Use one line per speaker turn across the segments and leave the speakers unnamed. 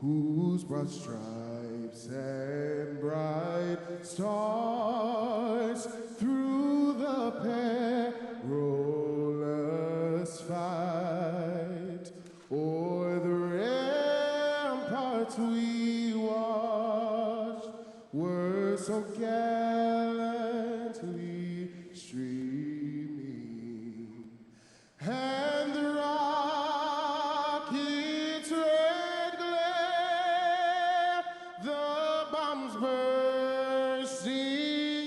whose broad stripes and bright stars through the perilous fight o'er the ramparts we watched were so gallantly streaming, and the rocket's red glare, the bombs bursting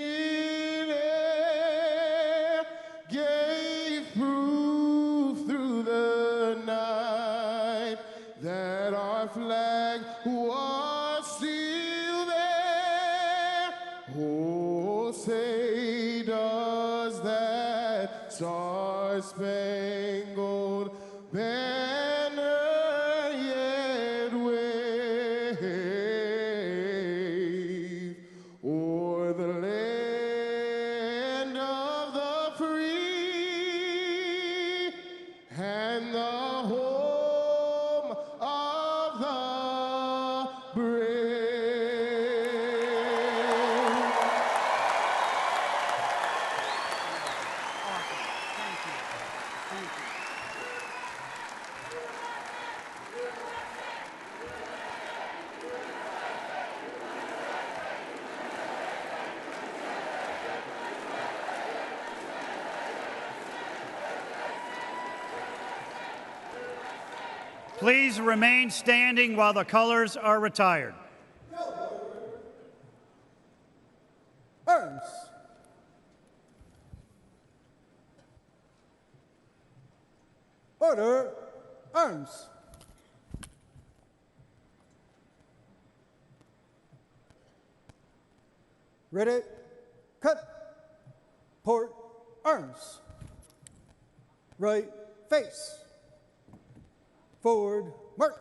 in air, gave proof through the night that our flag was still there. Oh, say does that star-spangled banner yet wave o'er the land of the free and the home of the brave.
Please remain standing while the colors are retired.
Arms. Order. Arms. Ready. Cut. Port. Arms. Right face. Forward, march.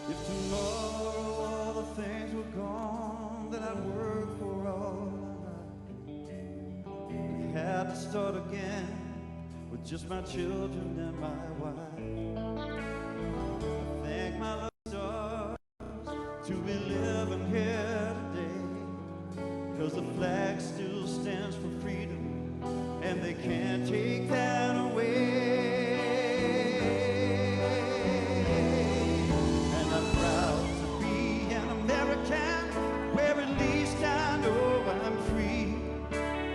If tomorrow all the things were gone that I'd worked for all my life, and had to start again with just my children and my wife. I thank my lucky stars to be living here today, 'cause the flag still stands for freedom, and they can't take that away.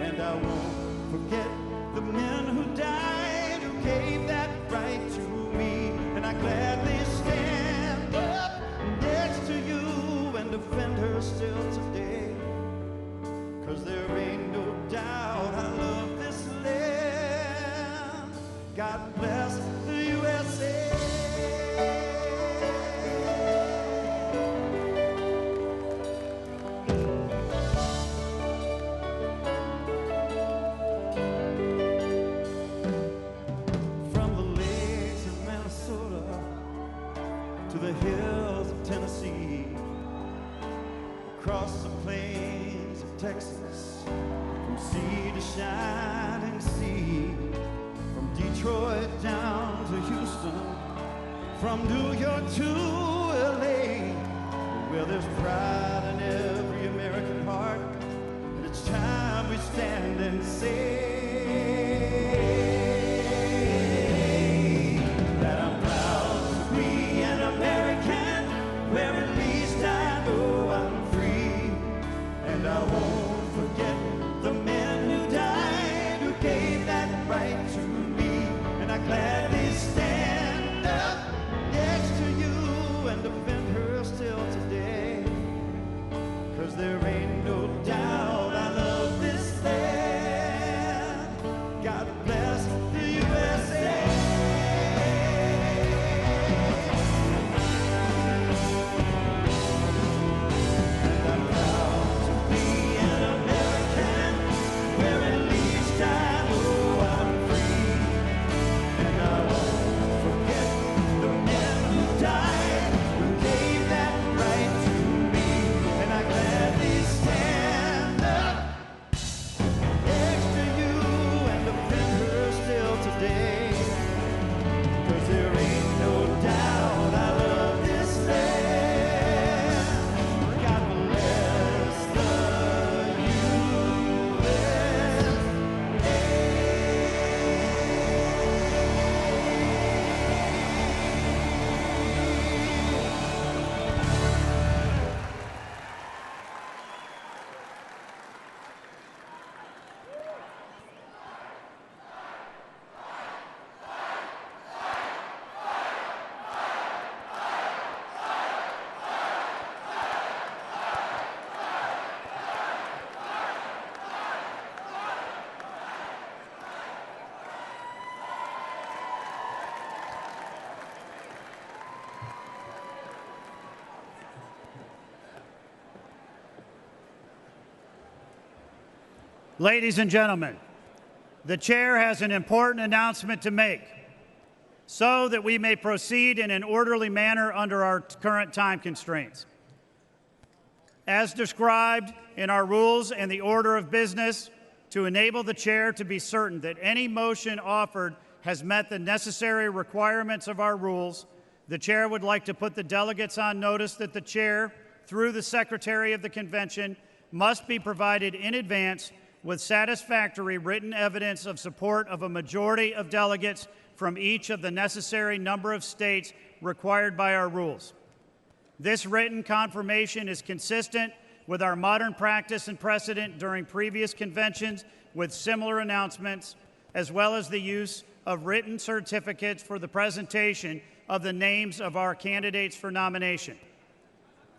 And I won't forget the men who died, who gave that right to me. And I gladly stand up next to you and defend her still today. 'Cause there ain't no doubt I love this land. God bless the USA. To the hills of Tennessee, across the plains of Texas, from sea to shining sea, from Detroit down to Houston, from New York to LA, where there's pride in every American heart, and it's time we stand and say that I'm proud to be an American, where at least I know I'm free. And I won't forget the men who died, who gave that right to me. And I gladly stand up next to you and defend her still today. 'Cause there ain't no doubt
Ladies and gentlemen, the chair has an important announcement to make so that we may proceed in an orderly manner under our current time constraints. As described in our rules and the order of business, to enable the chair to be certain that any motion offered has met the necessary requirements of our rules, the chair would like to put the delegates on notice that the chair, through the Secretary of the Convention, must be provided in advance with satisfactory written evidence of support of a majority of delegates from each of the necessary number of states required by our rules. This written confirmation is consistent with our modern practice and precedent during previous conventions with similar announcements, as well as the use of written certificates for the presentation of the names of our candidates for nomination.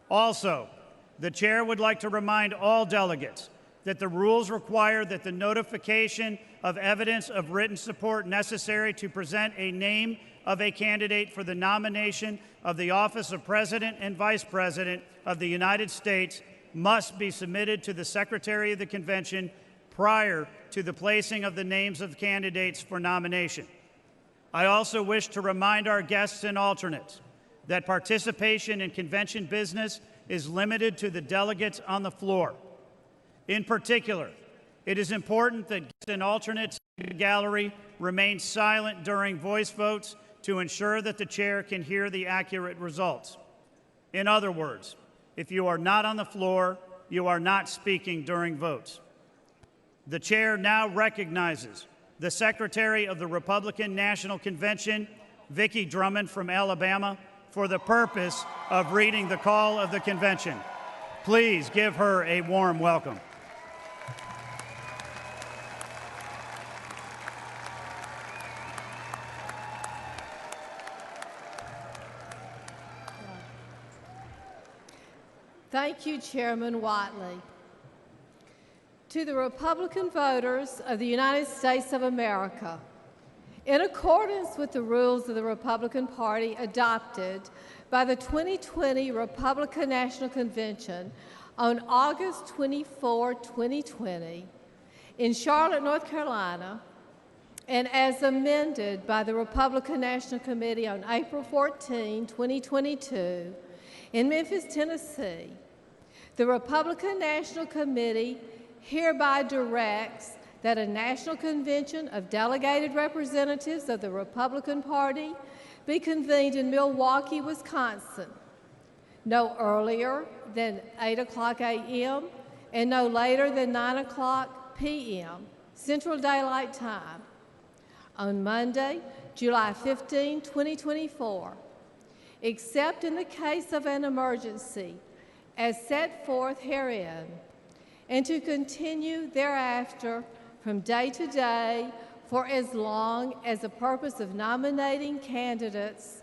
Also, the chair would like to remind all delegates that the rules require that the notification of evidence of written support necessary to present a name of a candidate for the nomination of the office of President and Vice President of the United States must be submitted to the Secretary of the Convention prior to the placing of the names of candidates for nomination. I also wish to remind our guests and alternates that participation in convention business is limited to the delegates on the floor. In particular, it is important that guests and alternates in the gallery remain silent during voice votes to ensure that the chair can hear the accurate results. In other words, if you are not on the floor, you are not speaking during votes. The chair now recognizes the Secretary of the Republican National Convention, Vicki Drummond from Alabama, for the purpose of reading the call of the convention. Please give her a warm welcome.
Thank you, Chairman Whiteley. To the Republican voters of the United States of America, in accordance with the rules of the Republican Party adopted by the 2020 Republican National Convention on August 24, 2020, in Charlotte, North Carolina, and as amended by the Republican National Committee on April 14, 2022, in Memphis, Tennessee, the Republican National Committee hereby directs that a national convention of delegated representatives of the Republican Party be convened in Milwaukee, Wisconsin, no earlier than 8:00 a.m. and no later than 9:00 p.m. Central Daylight Time on Monday, July 15, 2024, except in the case of an emergency as set forth herein, and to continue thereafter from day to day for as long as the purpose of nominating candidates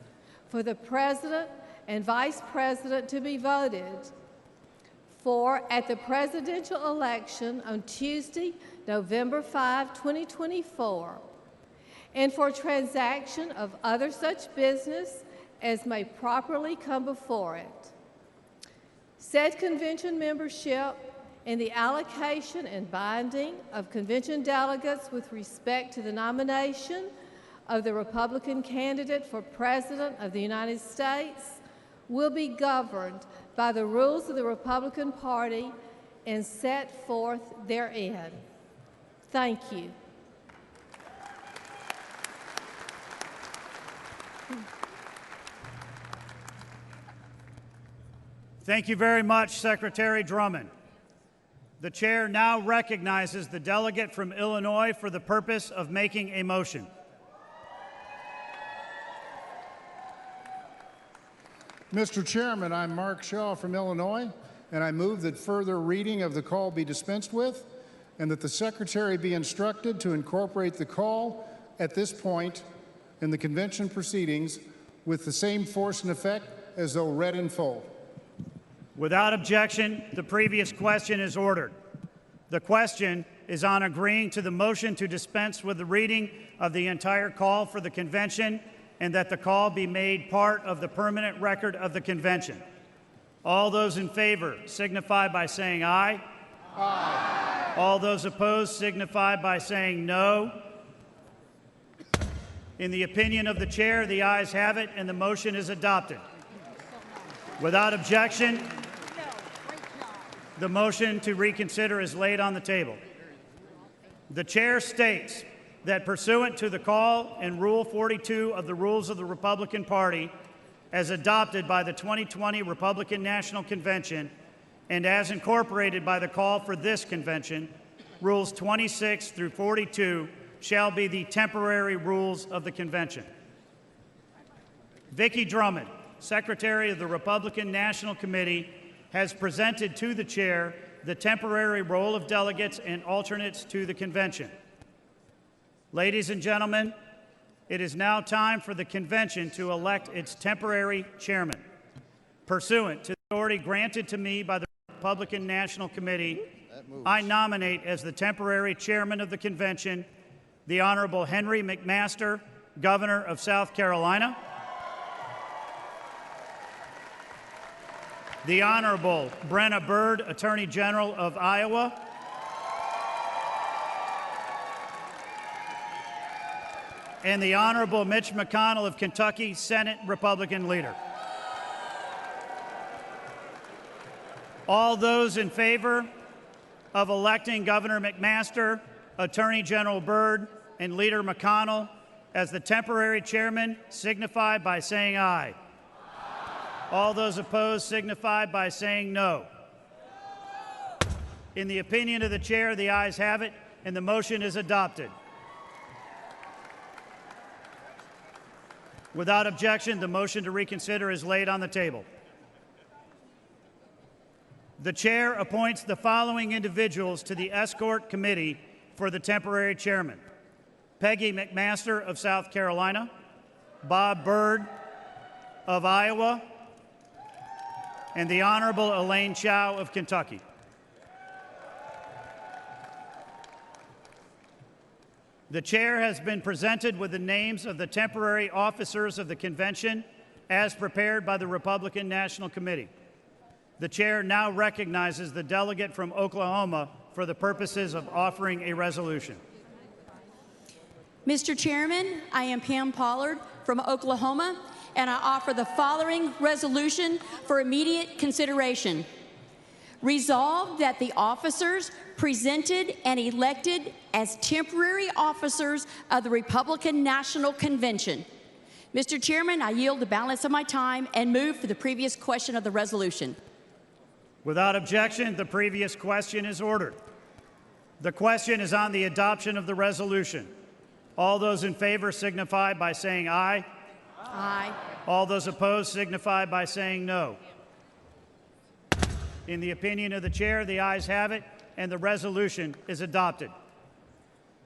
for the President and Vice President to be voted for at the presidential election on Tuesday, November 5, 2024, and for transaction of other such business as may properly come before it. Said convention membership and the allocation and binding of convention delegates with respect to the nomination of the Republican candidate for President of the United States will be governed by the rules of the Republican Party and set forth therein. Thank you.
Thank you very much, Secretary Drummond. The chair now recognizes the delegate from Illinois for the purpose of making a motion.
Mr. Chairman, I'm Mark Shaw from Illinois, and I move that further reading of the call be dispensed with, and that the Secretary be instructed to incorporate the call at this point in the convention proceedings with the same force and effect as though read in full.
Without objection, the previous question is ordered. The question is on agreeing to the motion to dispense with the reading of the entire call for the convention and that the call be made part of the permanent record of the convention. All those in favor signify by saying aye.
Aye.
All those opposed signify by saying no. In the opinion of the chair, the ayes have it, and the motion is adopted. Without objection, the motion to reconsider is laid on the table. The chair states that pursuant to the call in Rule 42 of the Rules of the Republican Party, as adopted by the 2020 Republican National Convention and as incorporated by the call for this convention, Rules 26 through 42 shall be the temporary rules of the convention. Vicki Drummond, Secretary of the Republican National Committee, has presented to the chair the temporary roll of delegates and alternates to the convention. Ladies and gentlemen, it is now time for the convention to elect its temporary chairman. Pursuant to the authority granted to me by the Republican National Committee, I nominate as the temporary chairman of the convention the Honorable Henry McMaster, Governor of South Carolina, the Honorable Brenna Byrd, Attorney General of Iowa, and the Honorable Mitch McConnell of Kentucky, Senate Republican Leader. All those in favor of electing Governor McMaster, Attorney General Byrd, and Leader McConnell as the temporary chairman signify by saying aye. All those opposed signify by saying no. In the opinion of the chair, the ayes have it, and the motion is adopted. Without objection, the motion to reconsider is laid on the table. The chair appoints the following individuals to the escort committee for the temporary chairman: Peggy McMaster of South Carolina, Bob Byrd of Iowa, and the Honorable Elaine Chao of Kentucky. The chair has been presented with the names of the temporary officers of the convention as prepared by the Republican National Committee. The chair now recognizes the delegate from Oklahoma for the purposes of offering a resolution.
Mr. Chairman, I am Pam Pollard from Oklahoma, and I offer the following resolution for immediate consideration. Resolved that the officers presented and elected as temporary officers of the Republican National Convention. Mr. Chairman, I yield the balance of my time and move for the previous question of the resolution.
Without objection, the previous question is ordered. The question is on the adoption of the resolution. All those in favor signify by saying aye.
Aye.
All those opposed signify by saying no. In the opinion of the chair, the ayes have it, and the resolution is adopted.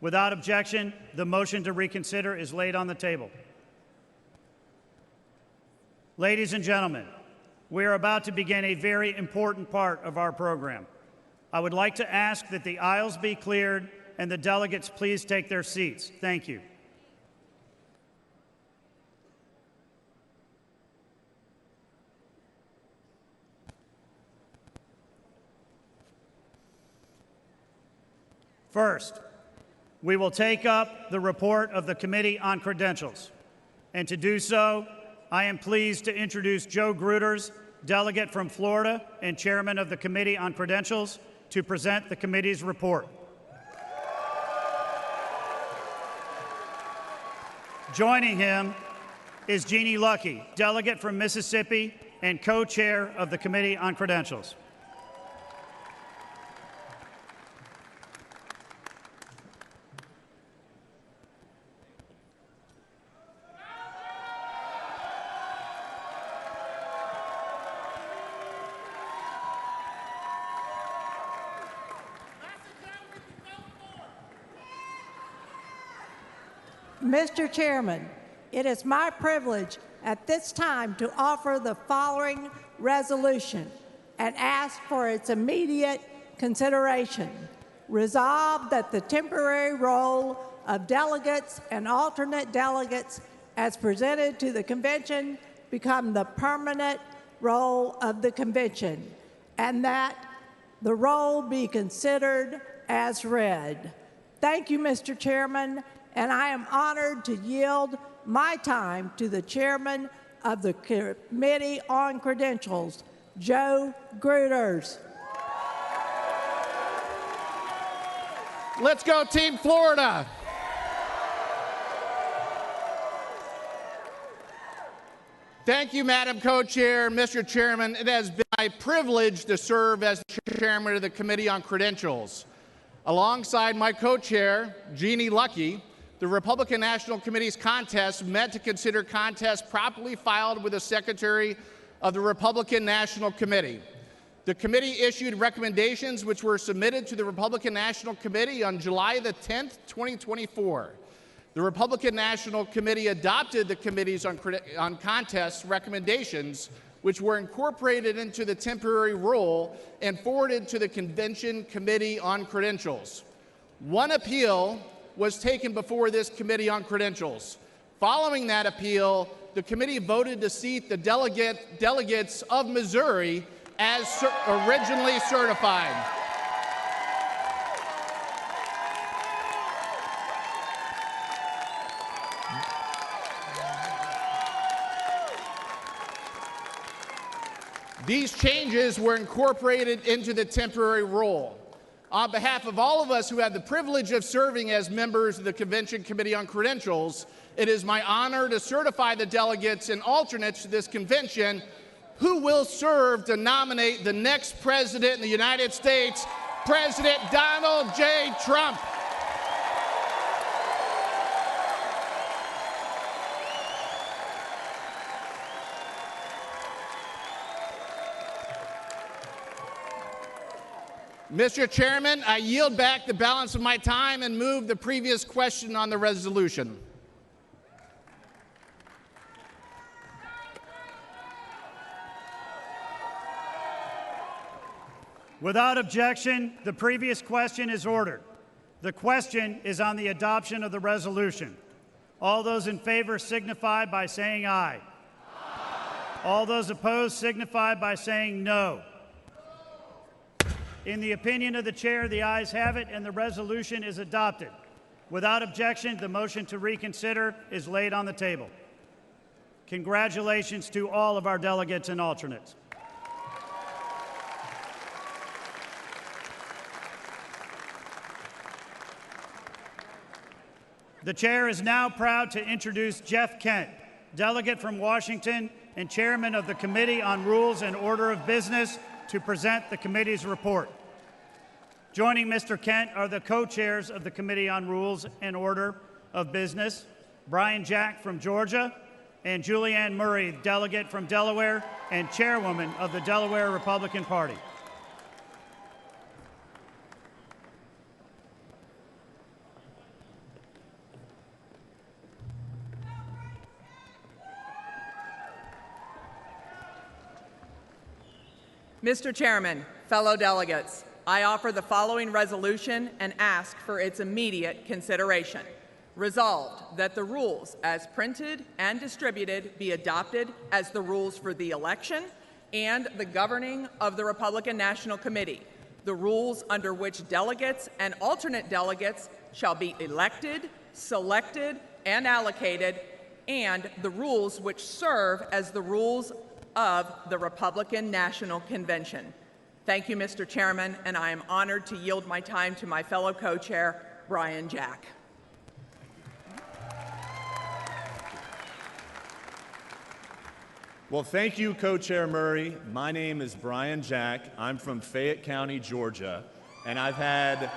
Without objection, the motion to reconsider is laid on the table. Ladies and gentlemen, we are about to begin a very important part of our program. I would like to ask that the aisles be cleared and the delegates please take their seats. Thank you. First, we will take up the report of the Committee on Credentials. And to do so, I am pleased to introduce Joe Gruters, delegate from Florida and chairman of the Committee on Credentials, to present the committee's report. Joining him is Jeannie Lucky, delegate from Mississippi and co-chair of the Committee on Credentials.
Mr. Chairman, it is my privilege at this time to offer the following resolution and ask for its immediate consideration. Resolved that the temporary roll of delegates and alternate delegates as presented to the convention become the permanent roll of the convention, and that the roll be considered as read. Thank you, Mr. Chairman, and I am honored to yield my time to the chairman of the Committee on Credentials, Joe Gruters.
Let's go, Team Florida. Thank you, Madam Co-Chair. Mr. Chairman, it has been my privilege to serve as the chairman of the Committee on Credentials. Alongside my co-chair, Jeannie Lucky, the Republican National Committee's contest met to consider contests properly filed with the Secretary of the Republican National Committee. The committee issued recommendations which were submitted to the Republican National Committee on July the 10th, 2024. The Republican National Committee adopted the Committees on Contests recommendations, which were incorporated into the temporary rule and forwarded to the Convention Committee on Credentials. One appeal was taken before this Committee on Credentials. Following that appeal, the committee voted to seat the delegates of Missouri as originally certified. These changes were incorporated into the temporary rule. On behalf of all of us who have the privilege of serving as members of the Convention Committee on Credentials, it is my honor to certify the delegates and alternates to this convention who will serve to nominate the next president in the United States, President Donald J. Trump. Mr. Chairman, I yield back the balance of my time and move the previous question on the resolution.
Without objection, the previous question is ordered. The question is on the adoption of the resolution. All those in favor signify by saying aye. Aye. All those opposed signify by saying no. In the opinion of the chair, the ayes have it, and the resolution is adopted. Without objection, the motion to reconsider is laid on the table. Congratulations to all of our delegates and alternates. The chair is now proud to introduce Jeff Kent, delegate from Washington and chairman of the Committee on Rules and Order of Business, to present the committee's report. Joining Mr. Kent are the co-chairs of the Committee on Rules and Order of Business, Brian Jack from Georgia, and Julianne Murray, delegate from Delaware and chairwoman of the Delaware Republican Party.
Mr. Chairman, fellow delegates, I offer the following resolution and ask for its immediate consideration. Resolved that the rules as printed and distributed be adopted as the rules for the election and the governing of the Republican National Committee, the rules under which delegates and alternate delegates shall be elected, selected, and allocated, and the rules which serve as the rules of the Republican National Convention. Thank you, Mr. Chairman, and I am honored to yield my time to my fellow co-chair, Brian Jack.
Well, thank you, Co-Chair Murray. My name is Brian Jack. I'm from Fayette County, Georgia, and I've had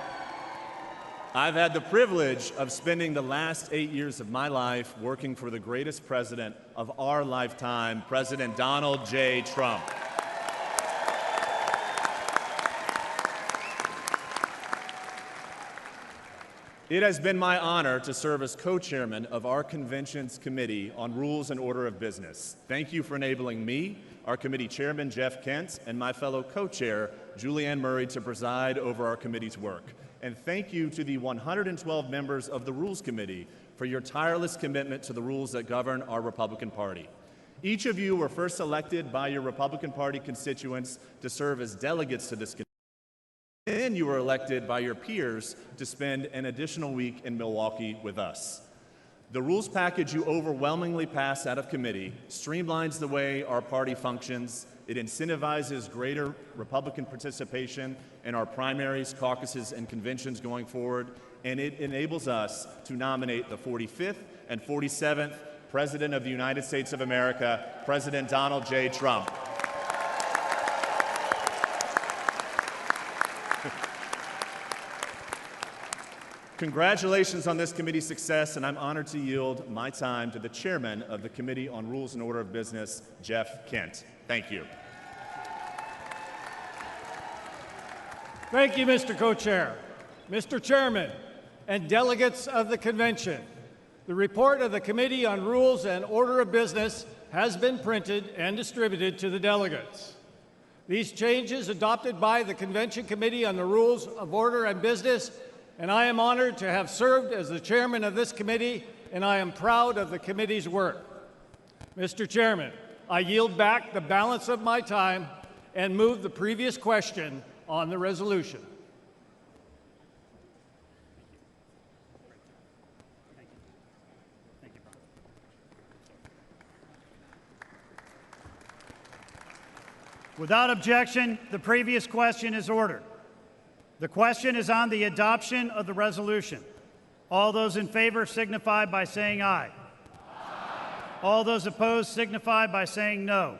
the privilege of spending the last 8 years of my life working for the greatest president of our lifetime, President Donald J. Trump. It has been my honor to serve as co-chairman of our convention's Committee on Rules and Order of Business. Thank you for enabling me, our committee chairman, Jeff Kent, and my fellow co-chair, Julianne Murray, to preside over our committee's work. And thank you to the 112 members of the Rules Committee for your tireless commitment to the rules that govern our Republican Party. Each of you were first elected by your Republican Party constituents to serve as delegates to this committee. you were elected by your peers to spend an additional week in Milwaukee with us. The rules package you overwhelmingly passed out of committee streamlines the way our party functions. It incentivizes greater Republican participation in our primaries, caucuses, and conventions going forward, and it enables us to nominate the 45th and 47th President of the United States of America, President Donald J. Trump. Congratulations on this committee's success, and I'm honored to yield my time to the chairman of the Committee on Rules and Order of Business, Jeff Kent. Thank you.
Thank you, Mr. Co-Chair. Mr. Chairman and delegates of the convention, the report of the Committee on Rules and Order of Business has been printed and distributed to the delegates. These changes adopted by the Convention Committee on the Rules of Order and Business, and I am honored to have served as the chairman of this committee, and I am proud of the committee's work. Mr. Chairman, I yield back the balance of my time and move the previous question on the resolution.
Without objection, the previous question is ordered. The question is on the adoption of the resolution. All those in favor signify by saying aye. Aye. All those opposed signify by saying no.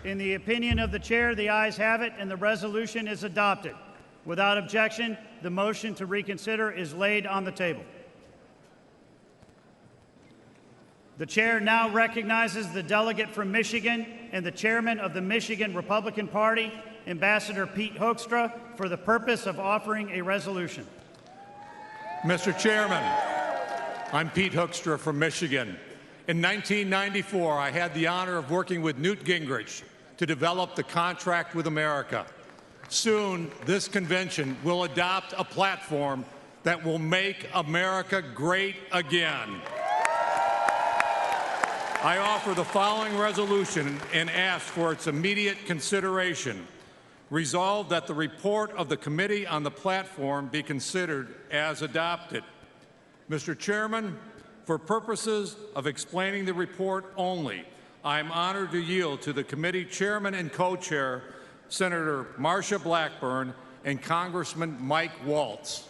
In the opinion of the chair, the ayes have it, and the resolution is adopted. Without objection, the motion to reconsider is laid on the table. The chair now recognizes the delegate from Michigan and the chairman of the Michigan Republican Party, Ambassador Pete Hoekstra, for the purpose of offering a resolution.
Mr. Chairman, I'm Pete Hoekstra from Michigan. In 1994, I had the honor of working with Newt Gingrich to develop the Contract with America. Soon, this convention will adopt a platform that will make America great again. I offer the following resolution and ask for its immediate consideration. Resolved that the report of the Committee on the Platform be considered as adopted. Mr. Chairman, for purposes of explaining the report only, I am honored to yield to the committee chairman and co-chair, Senator Marsha Blackburn and Congressman Mike Waltz.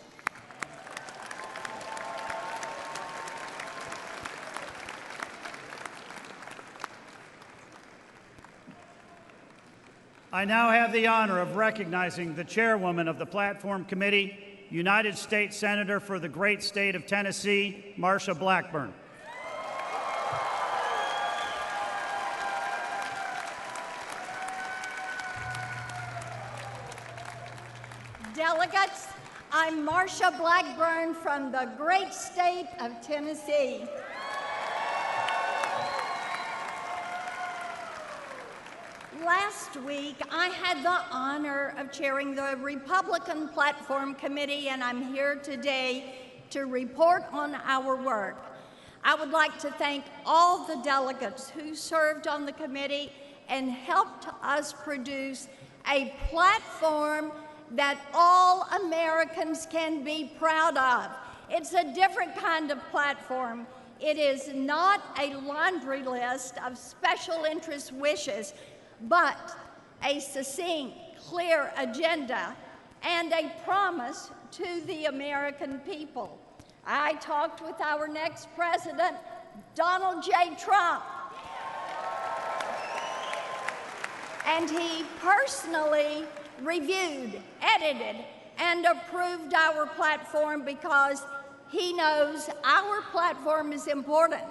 I now have the honor of recognizing the chairwoman of the Platform Committee, United States Senator for the great state of Tennessee, Marsha Blackburn.
Delegates, I'm Marsha Blackburn from the great state of Tennessee. Last week, I had the honor of chairing the Republican Platform Committee, and I'm here today to report on our work. I would like to thank all the delegates who served on the committee and helped us produce a platform that all Americans can be proud of. It's a different kind of platform. It is not a laundry list of special interest wishes, but a succinct, clear agenda and a promise to the American people. I talked with our next president, Donald J. Trump, and he personally reviewed, edited, and approved our platform because he knows our platform is important.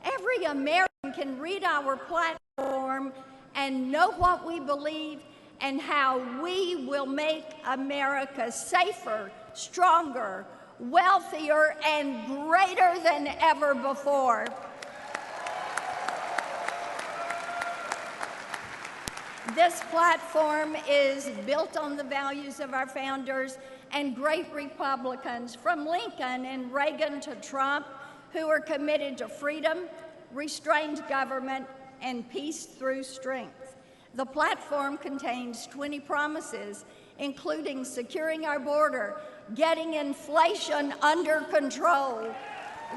Every American can read our platform and know what we believe and how we will make America safer, stronger, wealthier, and greater than ever before. This platform is built on the values of our founders and great Republicans, from Lincoln and Reagan to Trump, who are committed to freedom, restrained government, and peace through strength. The platform contains 20 promises, including securing our border, getting inflation under control,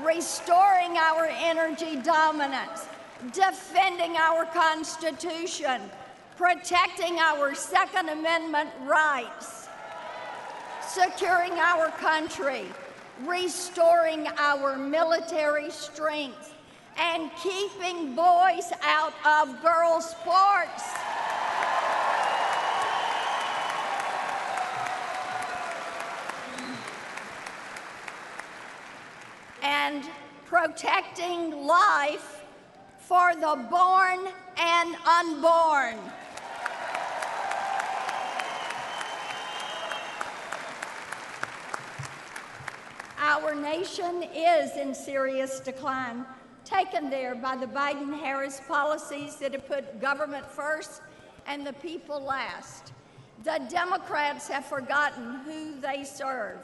restoring our energy dominance, defending our Constitution, protecting our Second Amendment rights, securing our country, restoring our military strength, and keeping boys out of girls' sports. And protecting life for the born and unborn. Our nation is in serious decline, taken there by the Biden-Harris policies that have put government first and the people last. The Democrats have forgotten who they serve.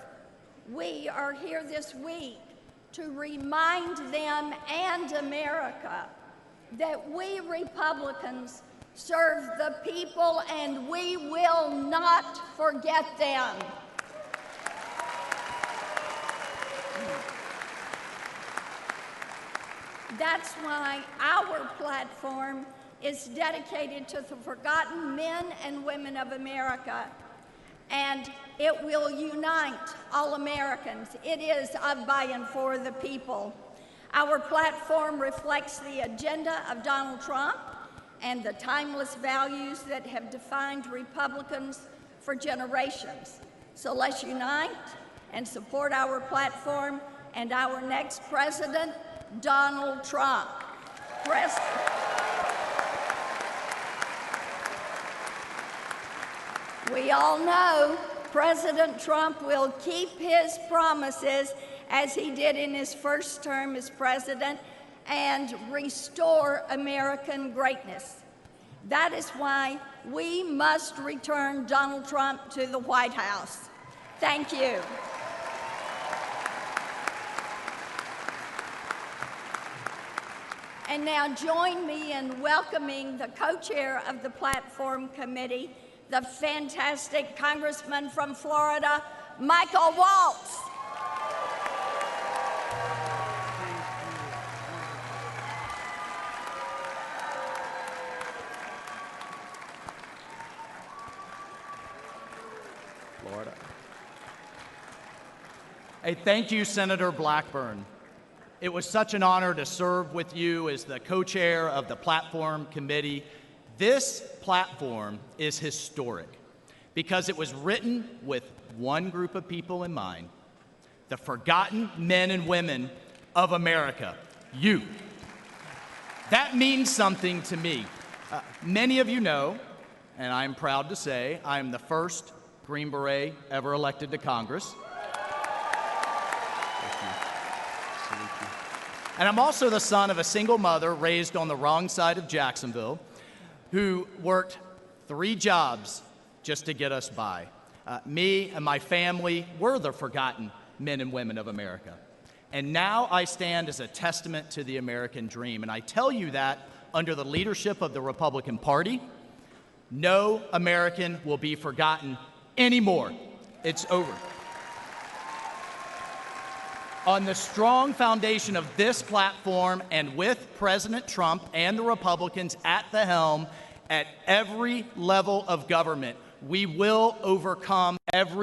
We are here this week to remind them and America that we Republicans serve the people and we will not forget them. That's why our platform is dedicated to the forgotten men and women of America, and it will unite all Americans. It is of, by, and for the people. Our platform reflects the agenda of Donald Trump and the timeless values that have defined Republicans for generations. So let's unite and support our platform and our next president, Donald Trump. We all know President Trump will keep his promises as he did in his first term as president and restore American greatness. That is why we must return Donald Trump to the White House. Thank you. And now join me in welcoming the co-chair of the Platform Committee, the fantastic Congressman from Florida, Michael Waltz.
Florida. Hey, thank you, Senator Blackburn. It was such an honor to serve with you as the co-chair of the Platform Committee. This platform is historic because it was written with one group of people in mind, the forgotten men and women of America, you. That means something to me. Many of you know, and I'm proud to say, I am the first Green Beret ever elected to Congress. And I'm also the son of a single mother raised on the wrong side of Jacksonville who worked 3 jobs just to get us by. Me and my family were the forgotten men and women of America. And now I stand as a testament to the American dream. And I tell you that under the leadership of the Republican Party, no American will be forgotten anymore. It's over. On the strong foundation of this platform and with President Trump and the Republicans at the helm at every level of government, we will overcome every